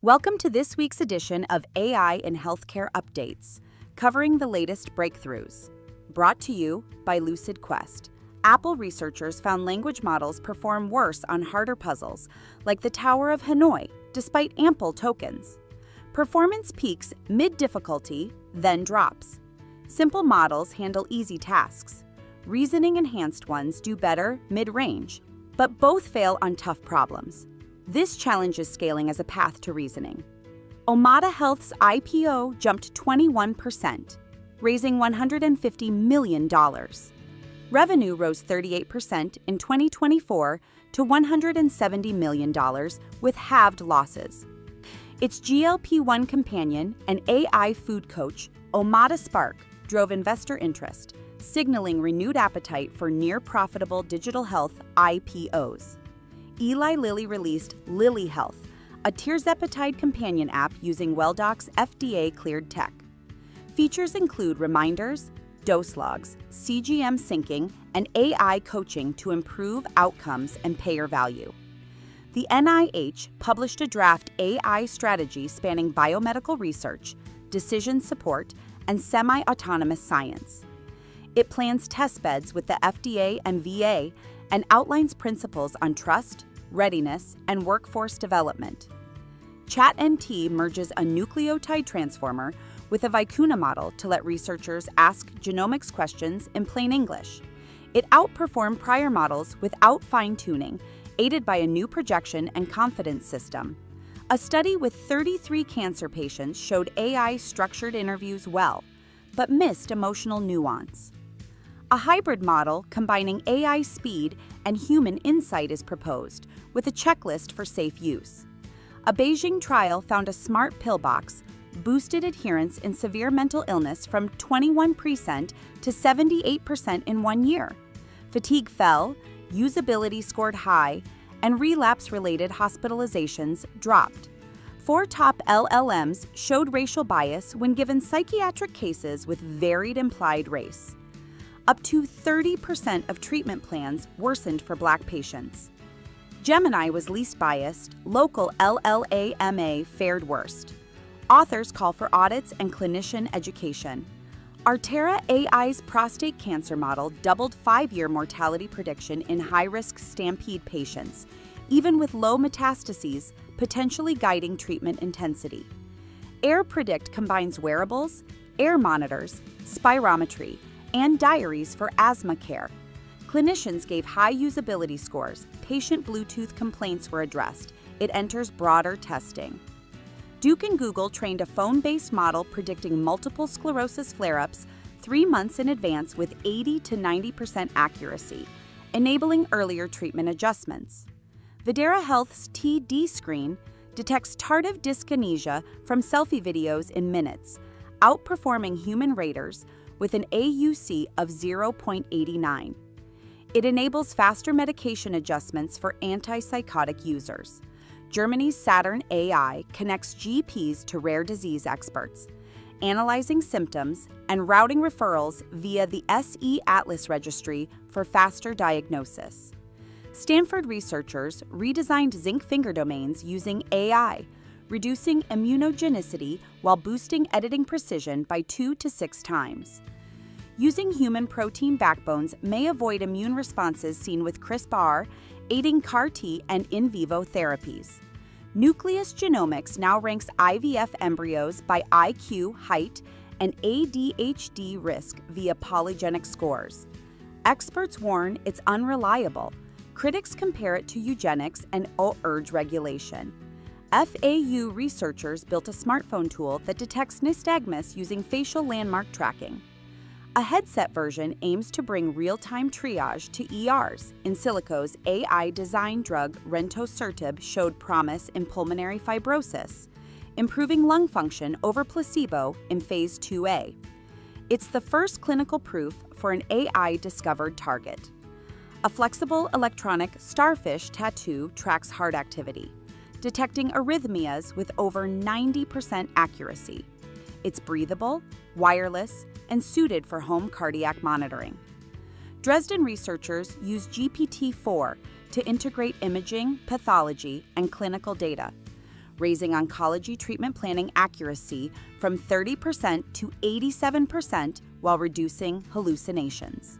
Welcome to this week's edition of AI in Healthcare Updates, covering the latest breakthroughs. Brought to you by Lucid Quest. Apple researchers found language models perform worse on harder puzzles, like the Tower of Hanoi, despite ample tokens. Performance peaks mid-difficulty, then drops. Simple models handle easy tasks. Reasoning-enhanced ones do better mid-range, but both fail on tough problems. This challenges scaling as a path to reasoning. Omada Health's IPO jumped 21%, raising $150 million. Revenue rose 38% in 2024 to $170 million with halved losses. Its GLP-1 companion and AI food coach, Omada Spark, drove investor interest, signaling renewed appetite for near-profitable digital health IPOs. Eli Lilly released Lilly Health, a Tirzepatide companion app using WellDoc's FDA-cleared tech. Features include reminders, dose logs, CGM syncing, and AI coaching to improve outcomes and payer value. The NIH published a draft AI strategy spanning biomedical research, decision support, and semi-autonomous science. It plans testbeds with the FDA and VA and outlines principles on trust, readiness, and workforce development. ChatNT merges a nucleotide transformer with a vicuna model to let researchers ask genomics questions in plain English. It outperformed prior models without fine-tuning, aided by a new projection and confidence system. A study with 33 cancer patients showed AI structured interviews well, but missed emotional nuance. A hybrid model combining AI speed and human insight is proposed, with a checklist for safe use. A Beijing trial found a smart pillbox boosted adherence in severe mental illness from 21% to 78% in 1 year. Fatigue fell, usability scored high, and relapse-related hospitalizations dropped. 4 top LLMs showed racial bias when given psychiatric cases with varied implied race. Up to 30% of treatment plans worsened for Black patients. Gemini was least biased, local LLAMA fared worst. Authors call for audits and clinician education. Artera AI's prostate cancer model doubled 5-year mortality prediction in high-risk STAMPEDE patients, even with low metastases, potentially guiding treatment intensity. AirPredict combines wearables, air monitors, spirometry, and diaries for asthma care. Clinicians gave high usability scores. Patient Bluetooth complaints were addressed. It enters broader testing. Duke and Google trained a phone-based model predicting multiple sclerosis flare-ups 3 months in advance with 80 to 90% accuracy, enabling earlier treatment adjustments. Videra Health's TD screen detects tardive dyskinesia from selfie videos in minutes, outperforming human raters with an AUC of 0.89. It enables faster medication adjustments for antipsychotic users. Germany's Saturn AI connects GPs to rare disease experts, analyzing symptoms and routing referrals via the SE Atlas registry for faster diagnosis. Stanford researchers redesigned zinc finger domains using AI, reducing immunogenicity while boosting editing precision by 2 to 6 times. Using human protein backbones may avoid immune responses seen with CRISPR, aiding CAR-T and in vivo therapies. Nucleus Genomics now ranks IVF embryos by IQ, height, and ADHD risk via polygenic scores. Experts warn it's unreliable. Critics compare it to eugenics and urge regulation. FAU researchers built a smartphone tool that detects nystagmus using facial landmark tracking. A headset version aims to bring real-time triage to ERs. In Silico's AI design drug Rentosertib showed promise in pulmonary fibrosis, improving lung function over placebo in Phase 2A. It's the first clinical proof for an AI-discovered target. A flexible electronic starfish tattoo tracks heart activity, detecting arrhythmias with over 90% accuracy. It's breathable, wireless, and suited for home cardiac monitoring. Dresden researchers use GPT-4 to integrate imaging, pathology, and clinical data. raising oncology treatment planning accuracy from 30% to 87% while reducing hallucinations.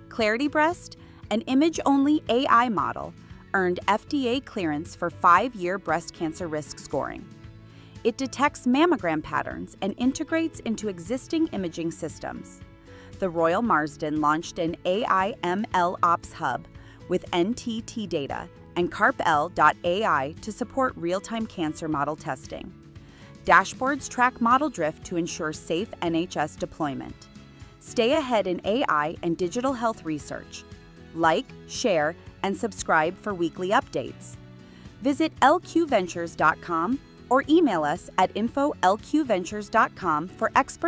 Clarity Breast, an image-only AI model, earned FDA clearance for 5-year breast cancer risk scoring. It detects mammogram patterns and integrates into existing imaging systems. The Royal Marsden launched an AI MLOps hub with NTT data and CarpL.ai to support real-time cancer model testing. Dashboards track model drift to ensure safe NHS deployment. Stay ahead in AI and digital health research. Like, share, and subscribe for weekly updates. Visit lqventures.com or email us at info@lqventures.com for expert